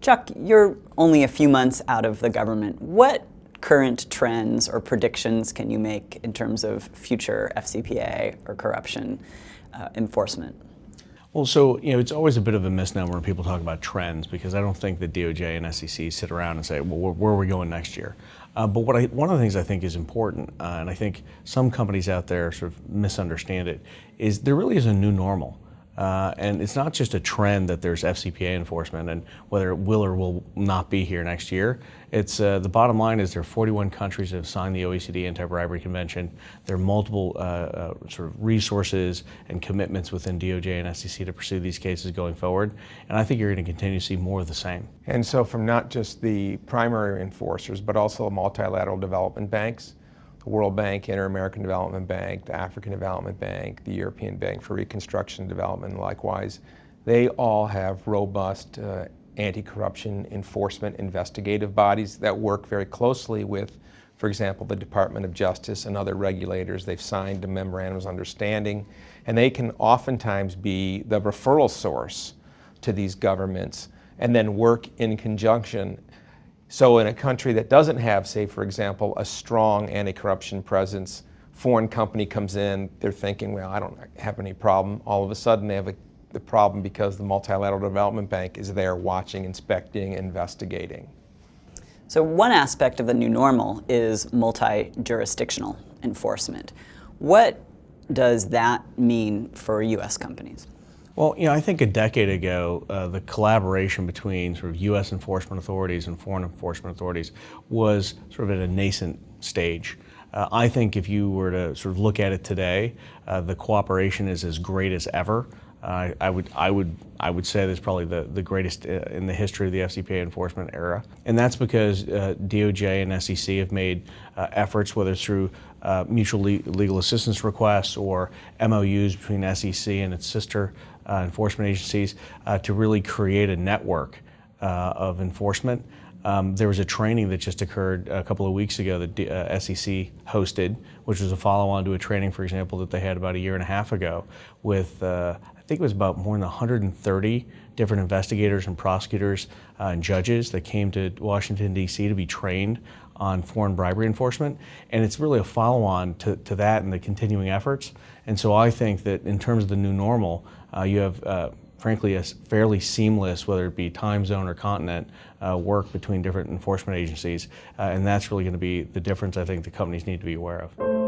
Chuck, you're only a few months out of the government. What current trends or predictions can you make in terms of future FCPA or corruption enforcement? Well, so, it's always a bit of a misnomer when people talk about trends, because I don't think the DOJ and SEC sit around and say, well, where are we going next year? But one of the things I think is important, and I think some companies out there sort of misunderstand it, is there really is a new normal. And it's not just a trend that there's FCPA enforcement and whether it will or will not be here next year. It's the bottom line is there are 41 countries that have signed the OECD Anti-Bribery Convention. There are multiple sort of resources and commitments within DOJ and SEC to pursue these cases going forward. And I think you're going to continue to see more of the same. And so from not just the primary enforcers, but also multilateral development banks, the World Bank, Inter-American Development Bank, the African Development Bank, the European Bank for Reconstruction and Development, likewise, they all have robust anti-corruption enforcement investigative bodies that work very closely with, for example, the Department of Justice and other regulators. They've signed a memorandum of understanding, and they can oftentimes be the referral source to these governments and then work in conjunction. So in a country that doesn't have, say, for example, a strong anti-corruption presence, foreign company comes in, they're thinking, well, I don't have any problem. All of a sudden they have the problem because the Multilateral Development Bank is there watching, inspecting, investigating. So one aspect of the new normal is multi-jurisdictional enforcement. What does that mean for U.S. companies? Well, I think a decade ago, the collaboration between sort of U.S. enforcement authorities and foreign enforcement authorities was sort of at a nascent stage. I think if you were to sort of look at it today, the cooperation is as great as ever. I would say that's probably the greatest in the history of the FCPA enforcement era. And that's because DOJ and SEC have made efforts, whether it's through mutual legal assistance requests or MOUs between SEC and its sister enforcement agencies to really create a network of enforcement. There was a training that just occurred a couple of weeks ago that SEC hosted, which was a follow-on to a training, for example, that they had about a year and a half ago with, I think it was about more than 130 different investigators and prosecutors and judges that came to Washington, D.C. to be trained on foreign bribery enforcement. And it's really a follow-on to that and the continuing efforts. And so I think that in terms of the new normal, you have frankly a fairly seamless, whether it be time zone or continent, work between different enforcement agencies. And that's really going to be the difference I think the companies need to be aware of.